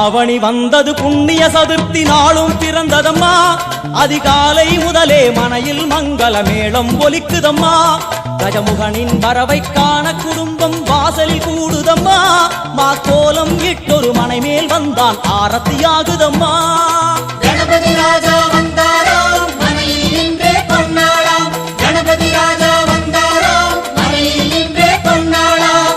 ஆவணி வந்தது புண்ணிய சதுர்த்தி நாளும் பிறந்ததம்மா. அதிகாலை முதலே மனையில் மங்கள மேளம் ஒலிக்குதம்மா. கஜமுகனின் வரவை காண குடும்பம் வாசலில் கூடுதம்மா. மாக்கோலம் இட்டொரு மனை மேல் வந்தான் ஆரத்தியாகுதம்மா. கணபதி ராஜா வந்தாராம் மனையில் நின்றே கொண்டாடாம். கணபதி ராஜா வந்தாராம் மனையில் நின்றே கொண்டாடாம்.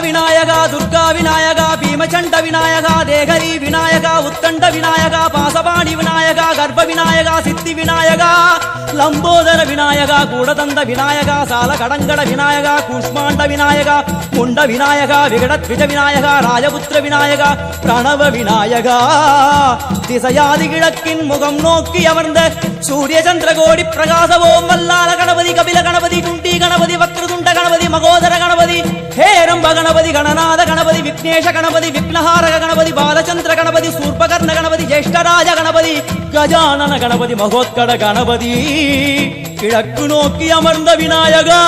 விநாயகா துர்கா விநாயகா பீமச்சண்ட விநாயகா தேகரி விநாயகா உத்தண்ட விநாயகா பாசபாணி விநாயகா கர்ப்ப விநாயகா சித்தி விநாயகா லம்போதர விநாயகா கூடதந்த விநாயகா சால கடங்கட விநாயகா கூஷ்மாண்ட விநாயகா முண்ட விநாயகா விகடத்விஜ விநாயகா ராஜபுத்திர விநாயகா பிரணவ விநாயகா. திசையாதி கிழக்கின் முகம் நோக்கி அமர்ந்த சூரிய சந்திரகோடி பிரகாச ஓம் வல்லால கணபதி கபில கணபதி குண்டி கணபதி வக்ரதுண்ட கணபதி மகோதர கணபதி ஹேரம்ப கணபதி கணநாத கணபதி விக்னேஷ கணபதி விக்னஹாரக கணபதி பாலச்சந்திர கணபதி சூர்பகர்ண கணபதி ஜேஷ்டராஜ கணபதி கஜானன கணபதி மகோத்கட கணபதி. கிழக்கு நோக்கி அமர்ந்த விநாயகா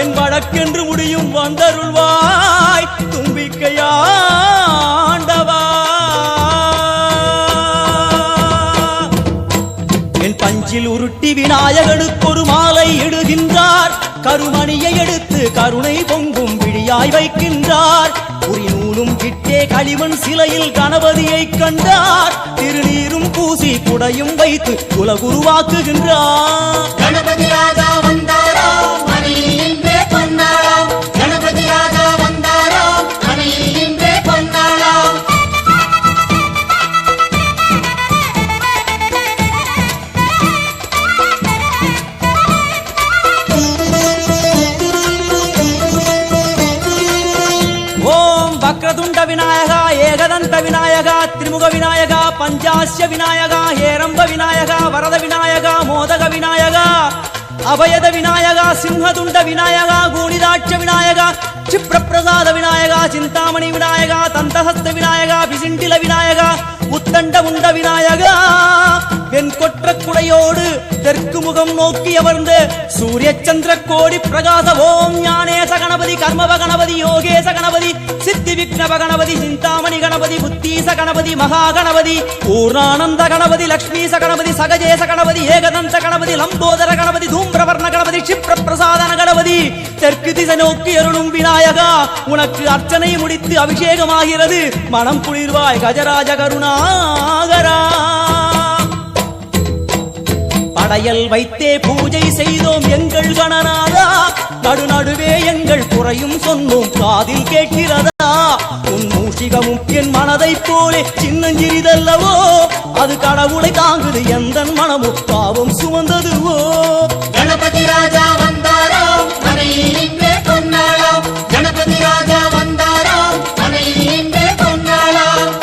என் வழக்கென்று முடியும் வந்தருள்வாய் தும்பிக்கையாண்டவா. என் பஞ்சில் உருட்டி விநாயகனுக்கு ஒரு மாலை இடுகின்றார். கருமணியை எடுத்து கருணை பொங்கும் விழியாய் வைக்கின்றார். குறிநூலும் கிட்டே களிமண் சிலையில் கணபதியை கண்டார். திருநீரும் பூசி குடையும் வைத்து குலகுருவாக்குகின்றார். கணபதி ராஜா வந்தாராம் மனையில் நின்றே கொண்டாடாம். கணபதி ராஜா வந்தாராம் மனையில் நின்றே கொண்டாடாம். வக்ரதுண்ட விநாயகா ஏகதந்த விநாயகா திரிமுக விநாயகா பஞ்சாஸ்ய விநாயகா ஹேரம்ப விநாயகா வரத விநாயகா மோதக விநாயகா அபயத விநாயகா சிம்ஹதுண்ட விநாயகா கூணிதாட்ச விநாயகா க்ஷிப்ரபிரசாத விநாயகா சிந்தாமணி விநாயகா தந்தஹஸ்த விநாயகா பிசிண்டில விநாயகா உத்தண்ட உண்ட விநாயகா. வெண்கொற்ற குடையோடு தெற்கு முகம் நோக்கி அமர்ந்து சூரிய சந்திர கோடி பிரகாச ஓம் ஞானேச கணபதி கர்மவ கணபதி யோகேச கணபதி சித்தி விக்னவ கணபதி சிந்தாமணி கணபதி புத்தீச கணபதி மகா கணபதி பூர்ணானந்த கணபதி லக்ஷ்மீச கணபதி சகஜேச கணபதி ஏகதந்த கணபதி லம்போதர கணபதி தூம்பிரவர்ண கணபதி க்ஷிப்ர பிரசாதன கணபதி. தெற்கு திசை நோக்கி அருளும் விநாயகா உனக்கு அர்ச்சனை முடித்து அபிஷேகமாகிறது. மனம் குளிர்வாய் கஜராஜ கருணாகரா. படையல் வைத்தே பூஜை செய்தோம் எங்கள் கணநாதா. நடுநடுவே எங்கள் குறையும் சொன்னோம் காதில் கேட்கிறதா. உன் மூஷிகமும் என் மனதை போலே சின்னஞ்சிறிதல்லவோ. அது கடவுளை தாங்குது எந்த மனமும் பாவம் சுமந்ததுவோ. கணபதி ராஜா வந்தாராம் மனையில் நின்றே கொண்டாடாம். கணபதி ராஜா வந்தாராம் மனையில் நின்றே கொண்டாடாம்.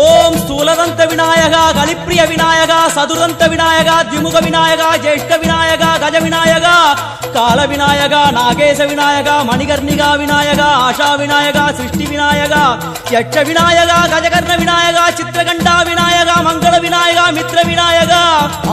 ஓம் ஸ்தூலதந்த விநாயகா கலிப்பிரிய விநாயகா சதுரந்த விநாயகா திமுக விநாயகா ஜேஷ்ட விநாயகா கஜ விநாயகா கால விநாயகா நாகேச விநாயகா மணிகர்ணிகா விநாயகா ஆஷா விநாயகா சிருஷ்டி விநாயகா யட்ச விநாயகா கஜகர்ண விநாயகா சித்திரகண்டா விநாயகா மங்கள விநாயகா மித்ர விநாயகா.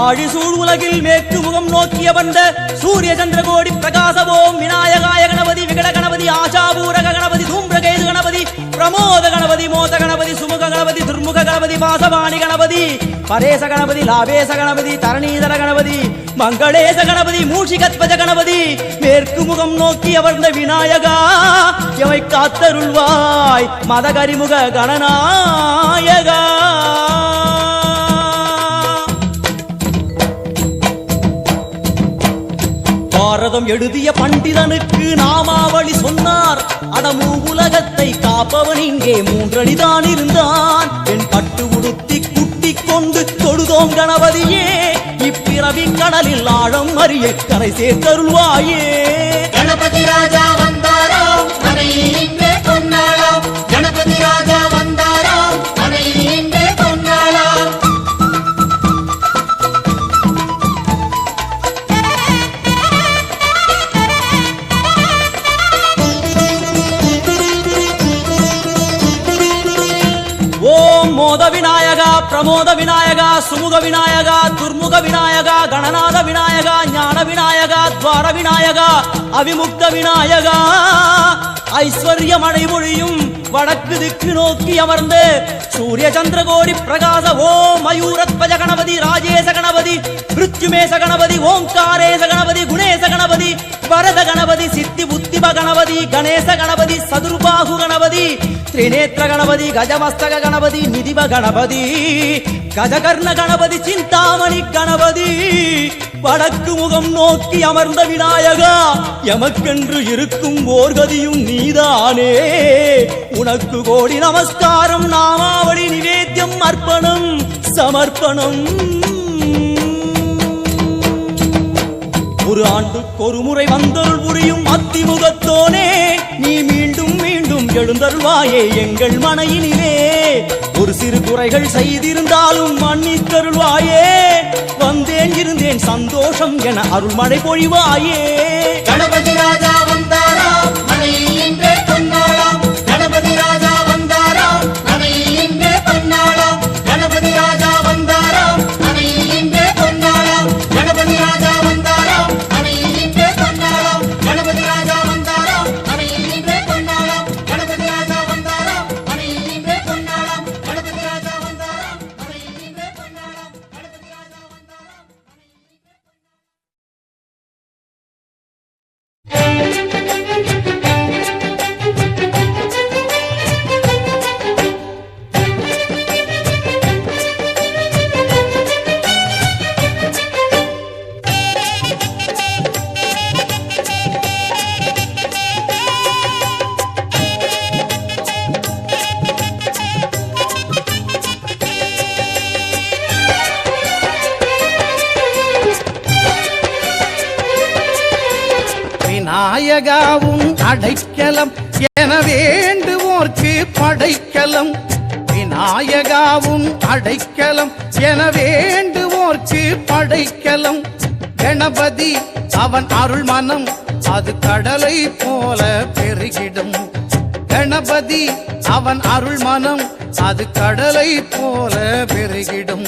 ஆழிசூழ் உலகில் மேற்கு முகம் நோக்கிய வந்த சூரிய சந்திரகோடி பிரகாச ஓம் விநாயகாய கணபதி விகட கணபதி ஆஷாபூரக கணபதி தூம்பிரகேது கணபதி பிரமோத கணபதி மோத கணபதி சுமுக கணபதி துர்முக கணபதி வாசவாணி கணபதி பரேச கணபதி லாபேச கணபதி தரணீதர கணபதி மங்களேச கணபதி மூஷிகத்வஜ கணபதி. மேற்கு முகம் நோக்கி அமர்ந்த விநாயகா எவை காத்தருள்வாய் மதகரிமுக கணநாயகா. பாரதம் எழுதிய பண்டிதனுக்கு நாமாவளி சொன்னார். அடமூ உலகத்தை காப்பவன் இங்கே மூன்றடிதான் இருந்தான். என் பட்டு உடுத்தி குட்டி கொண்டு தொழுதோம் கணபதியே. இப்பிறவி கடலில் ஆழம் அறிய கரை சேர்த்தருள்வாயே. கணபதி ராஜா வந்தாராம் மனையில் நின்றே கொண்டாடாம். கொண்டாடாம் கணபதி ராஜா வந்தாராம் மனை இன்றே கொண்டாடாம் ஓம் மோத விநாயகா பிரமோத விநாயகா சுமுக விநாயகா துர்முக விநாயகா கணநாத விநாயகா ஞான விநாயகா துவார விநாயகா அவிமுக்த விநாயகா ஐஸ்வர்ய மழை பொழியும் வடக்கு திக்கு நோக்கி அமர்ந்து சூரிய சந்திரகோடி பிரகாச ஓம் மயூரத்வஜ கணபதி ராஜேச கணபதி மிருத்யுமேச கணபதி ஓம்காரேச கணபதி குணேச கணபதி வரத கணபதி சித்தி புத்திப கணபதி கணேச கணபதி சதுர்பாகு கணபதி திரிநேத்திர கணபதி கஜமஸ்தக கணபதி நிதிப கணபதி கஜகர்ண கணபதி சிந்தாமணி கணபதி வடக்கு முகம் நோக்கி அமர்ந்த விநாயகா எமக்கென்று இருக்கும் ஓர்கதியும் நீதானே உனக்கு கோடி நமஸ்காரம் நாமாவளி நிவேத்தியம் அர்ப்பணம் சமர்ப்பணம் ஒரு ஆண்டுக்கு ஒரு முறை வந்தருள் புரியும் அத்திமுகத்தோனே நீ மீண்டும் மீண்டும் எழுந்தருள்வாயே எங்கள் மனையினிலே ஒரு சிறு குறைகள் செய்திருந்தாலும் மன்னித்தருள்வாயே வந்தேன் இருந்தேன் சந்தோஷம் என அருள்மழை பொழிவாயே கணபதி ராஜா வந்தாராம் மனை இன்றே கொண்டாடாம் கணபதி ராஜா வந்தாராம் மனை இன்றே கொண்டாடாம் கணபதி ராஜா வந்தாராம் மனை இன்றே கொண்டாடாம் கணபதி ராஜா வந்தாராம் மனை இன்றே கொண்டாடாம் கணபதி ராஜா வந்தாராம் மனை இன்றே கொண்டாடாம் கணபதி ராஜா வந்தாராம் மனை இன்றே கொண்டாடாம் கணபதி ராஜா வந்தாராம் மனை இன்றே கொண்டாடாம் கணபதி ராஜா வந்தாராம் விநாயகாவும் அடைக்கலம் என வேண்டுவோர்க்கு படைக்கலம் விநாயகாவும் அடைக்கலம் என வேண்டுவோர்க்கு படைக்கலம் கணபதி அவன் அருள் மனம் அது கடலை போல பெருகிடும் கணபதி அவன் அருள் மனம் அது கடலை போல பெருகிடும்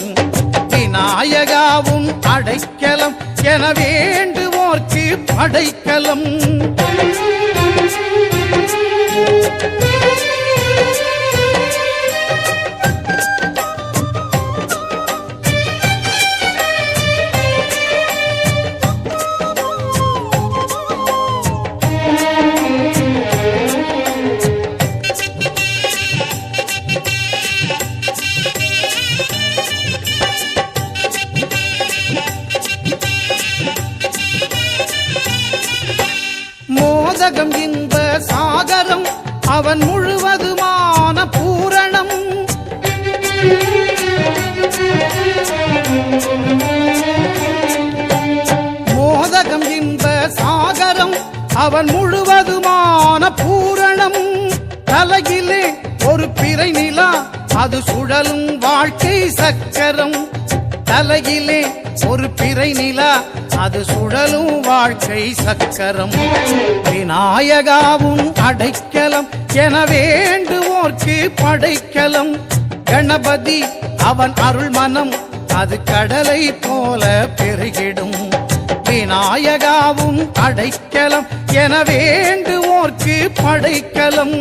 விநாயகாவும் அடைக்கலம் என வேண்டுவோர்க்கு படைக்கலம் மோதகம் இன்ப சாகரம் அவன் முழுவதுமான பூரணம் மோதகம் இன்ப சாகரம் அவன் முழுவதுமான பூரணம் தலையிலே ஒரு பிறை நிலா அது சுழலும் வாழ்க்கை சக்கரம் தலையிலே ஒரு பிறை நிலா அது சுழலும் வாழ்க்கை சக்கரம் விநாயகாவும் அடைக்கலம் என வேண்டுவோர்க்கு படைக்கலம் கணபதி அவன் அருள் மனம் அது கடலை போல பெருகிடும் விநாயகாவும் அடைக்கலம் என வேண்டுவோர்க்கு படைக்கலம்